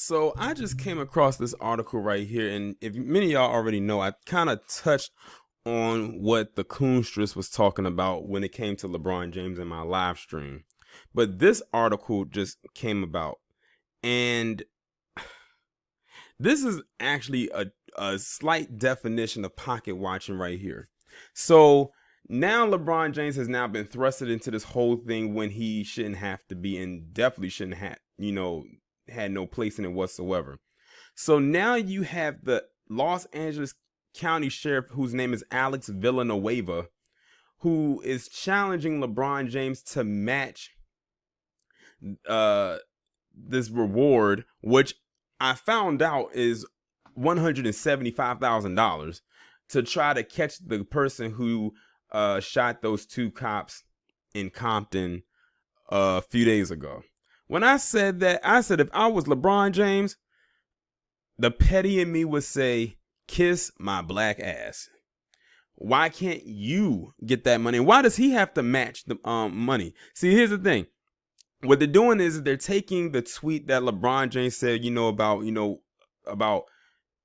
So I just came across this article right here, and if many of y'all already know, I kind of touched on what the Coonstress was talking about when it came to LeBron James in my live stream. But this article just came about, and this is actually a slight definition of pocket watching right here. So now LeBron James has now been thrusted into this whole thing when he shouldn't have to be, and definitely shouldn't have, had no place in it whatsoever. So now you have the Los Angeles County Sheriff, whose name is Alex Villanueva, who is challenging LeBron James to match this reward, which I found out is $175,000, to try to catch the person who shot those two cops in Compton a few days ago. When I said that, I said if I was LeBron James, the petty in me would say, kiss my black ass. Why can't you get that money? Why does he have to match the money? See, here's the thing. What they're doing is they're taking the tweet that LeBron James said, about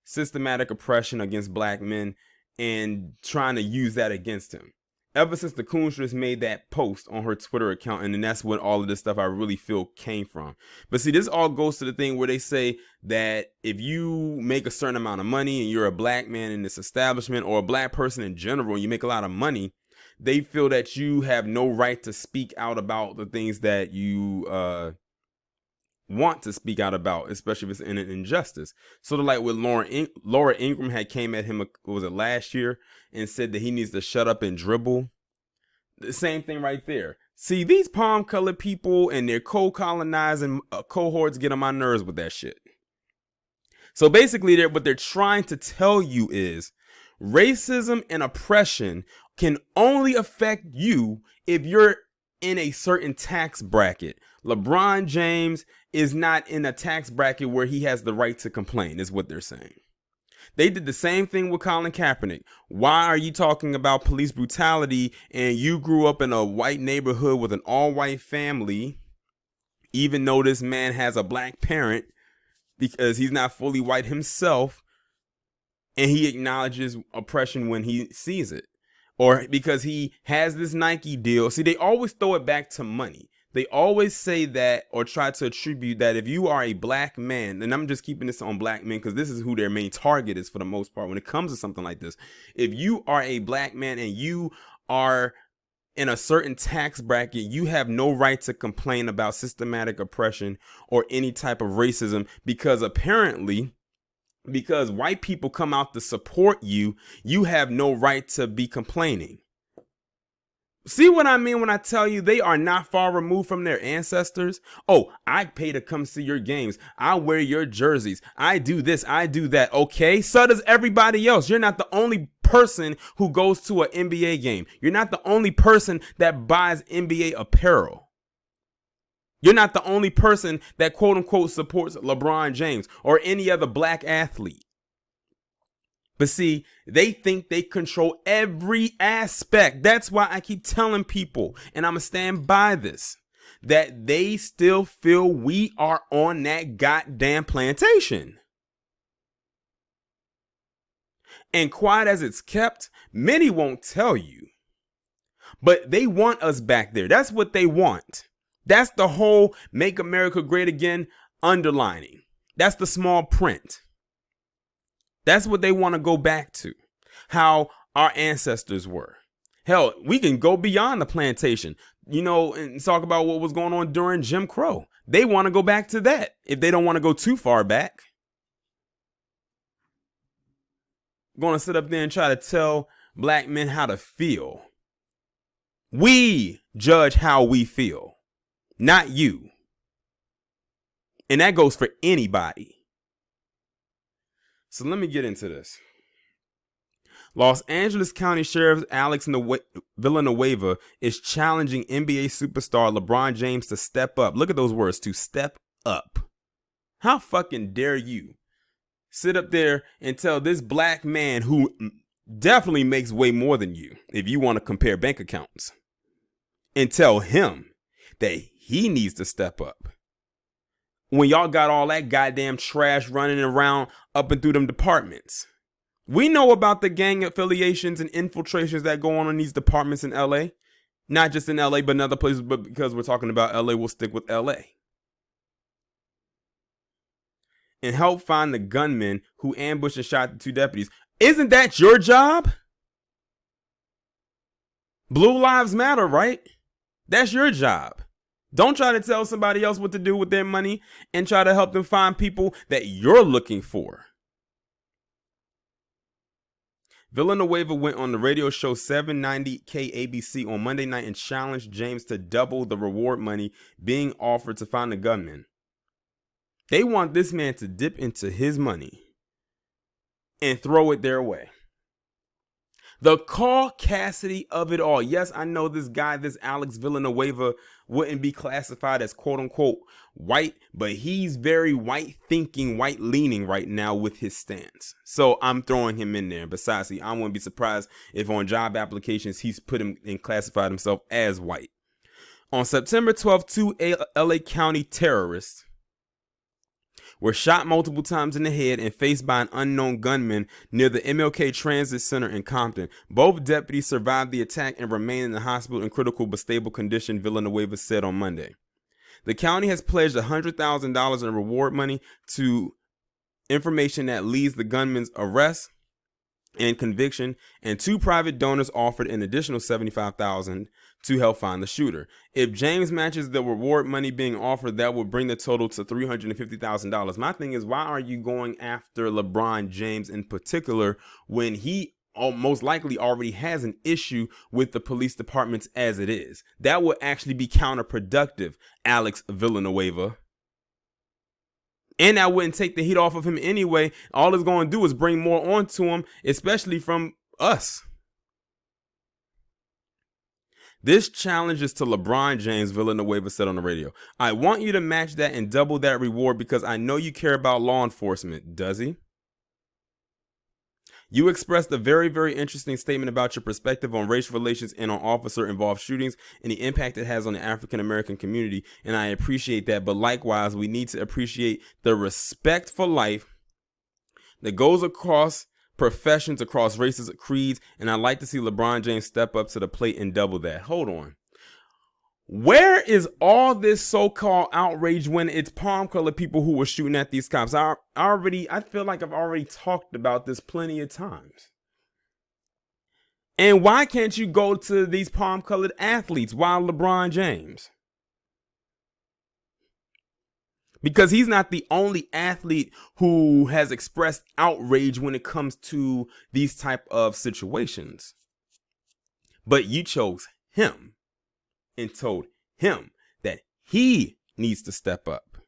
systematic oppression against black men, and trying to use that against him. Ever since the Coonstress made that post on her Twitter account, and then that's when all of this stuff I really feel came from. But see, this all goes to the thing where they say that if you make a certain amount of money and you're a black man in this establishment, or a black person in general, and you make a lot of money, they feel that you have no right to speak out about the things that you want to speak out about, especially if it's in an injustice. Sort of like when Laura Ingraham had came at him, was it last year, and said that he needs to shut up and dribble. The same thing right there. See, these palm colored people and their co-colonizing cohorts get on my nerves with that shit. So basically, what they're trying to tell you is racism and oppression can only affect you if you're in a certain tax bracket. LeBron James is not in a tax bracket where he has the right to complain, is what they're saying. They did the same thing with Colin Kaepernick. Why are you talking about police brutality and you grew up in a white neighborhood with an all-white family, even though this man has a black parent, because he's not fully white himself, and he acknowledges oppression when he sees it? Or because he has this Nike deal. See, they always throw it back to money. They always say that, or try to attribute that, if you are a black man, and I'm just keeping this on black men because this is who their main target is for the most part when it comes to something like this. If you are a black man and you are in a certain tax bracket, you have no right to complain about systematic oppression or any type of racism, because apparently, because white people come out to support you, you have no right to be complaining. See what I mean when I tell you they are not far removed from their ancestors? Oh, I pay to come see your games. I wear your jerseys. I do this. I do that. Okay, so does everybody else. You're not the only person who goes to an NBA game. You're not the only person that buys NBA apparel. You're not the only person that quote unquote supports LeBron James or any other black athlete. But see, they think they control every aspect. That's why I keep telling people, and I'm going to stand by this, that they still feel we are on that goddamn plantation. And quiet as it's kept, many won't tell you. But they want us back there. That's what they want. That's the whole Make America Great Again underlining. That's the small print. That's what they want to go back to, how our ancestors were. Hell, we can go beyond the plantation, and talk about what was going on during Jim Crow. They want to go back to that if they don't want to go too far back. Going to sit up there and try to tell black men how to feel. We judge how we feel, not you. And that goes for anybody. So let me get into this. Los Angeles County Sheriff Alex Villanueva is challenging NBA superstar LeBron James to step up. Look at those words, to step up. How fucking dare you sit up there and tell this black man, who definitely makes way more than you if you want to compare bank accounts, and tell him that he needs to step up. when y'all got all that goddamn trash running around up and through them departments. We know about the gang affiliations and infiltrations that go on in these departments in LA. Not just in LA, but in other places, but because we're talking about LA, we'll stick with LA. And help find the gunman who ambushed and shot the 2 deputies. Isn't that your job? Blue Lives Matter, right? That's your job. Don't try to tell somebody else what to do with their money and try to help them find people that you're looking for. Villanueva went on the radio show 790 KABC on Monday night and challenged James to double the reward money being offered to find the gunman. They want this man to dip into his money and throw it their way. The Caucasity of it all. Yes, I know this guy, this Alex Villanueva, wouldn't be classified as quote unquote white, but he's very white thinking, white leaning right now with his stance. So I'm throwing him in there. Besides, I wouldn't be surprised if on job applications he's put him and classified himself as white. On September 12th, 2 LA County terrorists were shot multiple times in the head and faced by an unknown gunman near the MLK Transit Center in Compton. Both deputies survived the attack and remain in the hospital in critical but stable condition, Villanueva said on Monday. The county has pledged $100,000 in reward money to information that leads the gunman's arrest and conviction, and 2 private donors offered an additional $75,000 to help find the shooter. If James matches the reward money being offered, that would bring the total to $350,000. My thing is, why are you going after LeBron James in particular when he most likely already has an issue with the police departments as it is? That would actually be counterproductive, Alex Villanueva. And that wouldn't take the heat off of him anyway. All it's going to do is bring more onto him, especially from us. This challenge is to LeBron James, Villanueva said on the radio. I want you to match that and double that reward because I know you care about law enforcement. Does he? You expressed a very, very interesting statement about your perspective on race relations and on officer-involved shootings and the impact it has on the African-American community, and I appreciate that. But likewise, we need to appreciate the respect for life that goes across professions, across races, creeds, and I'd like to see LeBron James step up to the plate and double that. Hold on. Where is all this so-called outrage when it's palm-colored people who were shooting at these cops? I feel like I've already talked about this plenty of times. And why can't you go to these palm-colored athletes? Why LeBron James? Because he's not the only athlete who has expressed outrage when it comes to these type of situations. But you chose him and told him that he needs to step up.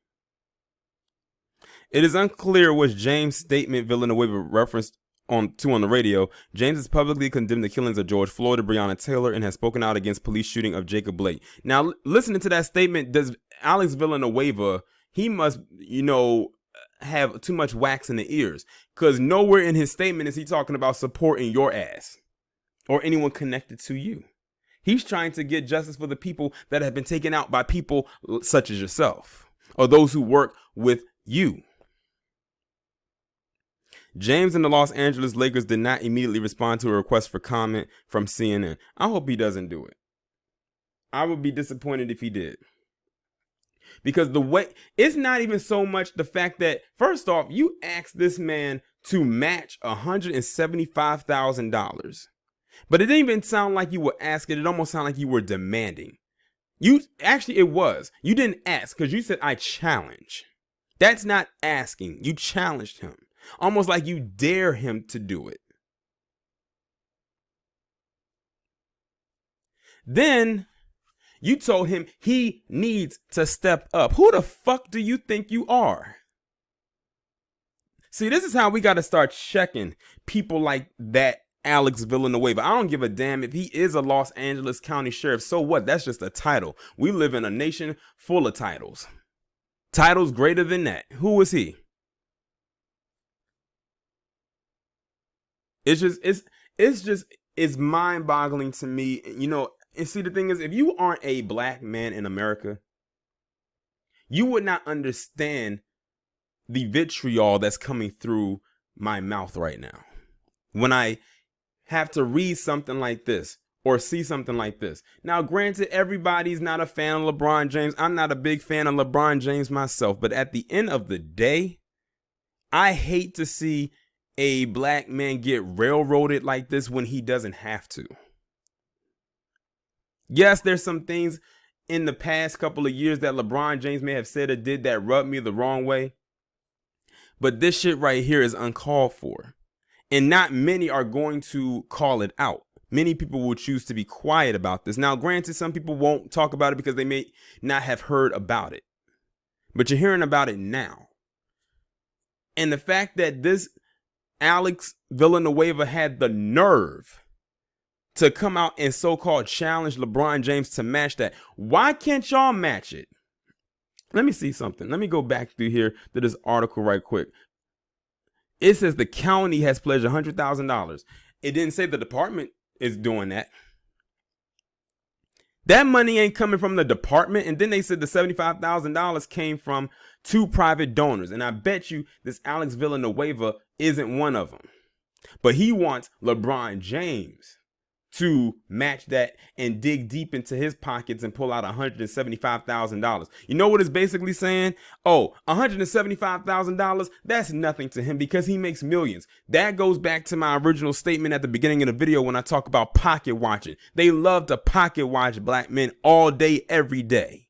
It is unclear which James' statement Villanueva referenced on the radio. James has publicly condemned the killings of George Floyd and Breonna Taylor and has spoken out against police shooting of Jacob Blake. Now, listening to that statement, does Alex Villanueva, he must, have too much wax in the ears, because nowhere in his statement is he talking about supporting your ass or anyone connected to you. He's trying to get justice for the people that have been taken out by people such as yourself or those who work with you. James and the Los Angeles Lakers did not immediately respond to a request for comment from CNN. I hope he doesn't do it. I would be disappointed if he did. Because the way, it's not even so much the fact that, first off, you asked this man to match $175,000. But it didn't even sound like you were asking. It almost sounded like you were demanding. It was. You didn't ask because you said, I challenge. That's not asking. You challenged him. Almost like you dare him to do it. Then you told him he needs to step up. Who the fuck do you think you are? See, this is how we got to start checking people like that. Alex Villanueva. I don't give a damn if he is a Los Angeles County Sheriff. So what? That's just a title. We live in a nation full of titles. Titles greater than that. Who is he? It's mind-boggling to me. And see, the thing is, if you aren't a black man in America, you would not understand the vitriol that's coming through my mouth right now when I have to read something like this or see something like this. Now, granted, everybody's not a fan of LeBron James. I'm not a big fan of LeBron James myself, but at the end of the day, I hate to see a black man get railroaded like this when he doesn't have to. Yes, there's some things in the past couple of years that LeBron James may have said or did that rubbed me the wrong way. But this shit right here is uncalled for. And not many are going to call it out. Many people will choose to be quiet about this. Now, granted, some people won't talk about it because they may not have heard about it. But you're hearing about it now. And the fact that this Alex Villanueva had the nerve to come out and so-called challenge LeBron James to match that. Why can't y'all match it? Let me see something. Let me go back through here to this article right quick. It says the county has pledged $100,000. It didn't say the department is doing that. That money ain't coming from the department. And then they said the $75,000 came from 2 private donors. And I bet you this Alex Villanueva isn't one of them. But he wants LeBron James to match that and dig deep into his pockets and pull out $175,000. You know what it's basically saying? Oh, $175,000, that's nothing to him because he makes millions. That goes back to my original statement at the beginning of the video when I talk about pocket watching. They love to pocket watch black men all day, every day.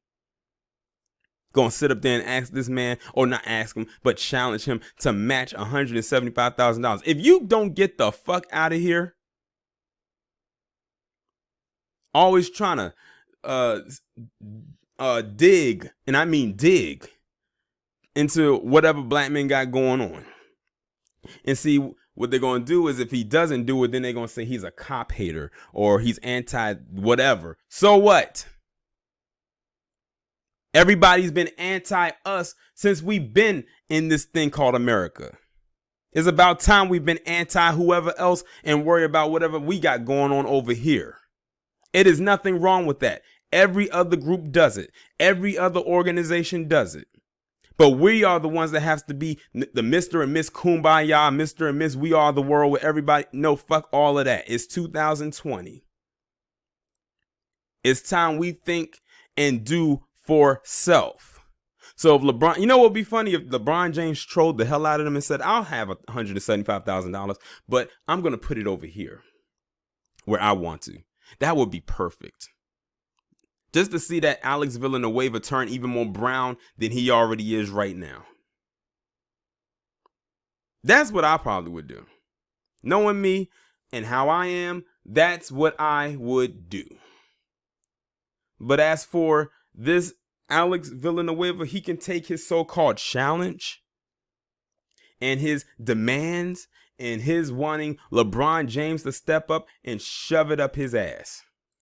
Gonna sit up there and ask this man, or not ask him, but challenge him to match $175,000. If you don't get the fuck out of here, always trying to dig, and I mean dig, into whatever black men got going on. And see, what they're going to do is if he doesn't do it, then they're going to say he's a cop hater or he's anti whatever. So what? Everybody's been anti us since we've been in this thing called America. It's about time we've been anti whoever else and worry about whatever we got going on over here. It is nothing wrong with that. Every other group does it. Every other organization does it. But we are the ones that have to be the Mr. and Miss Kumbaya, Mr. and Miss We Are the World with everybody. No, fuck all of that. It's 2020. It's time we think and do for self. So if LeBron, you know what would be funny if LeBron James trolled the hell out of him and said, I'll have $175,000, but I'm going to put it over here where I want to. That would be perfect. Just to see that Alex Villanueva turn even more brown than he already is right now. That's what I probably would do. Knowing me and how I am, that's what I would do. But as for this Alex Villanueva, he can take his so-called challenge and his demands and his wanting LeBron James to step up and shove it up his ass.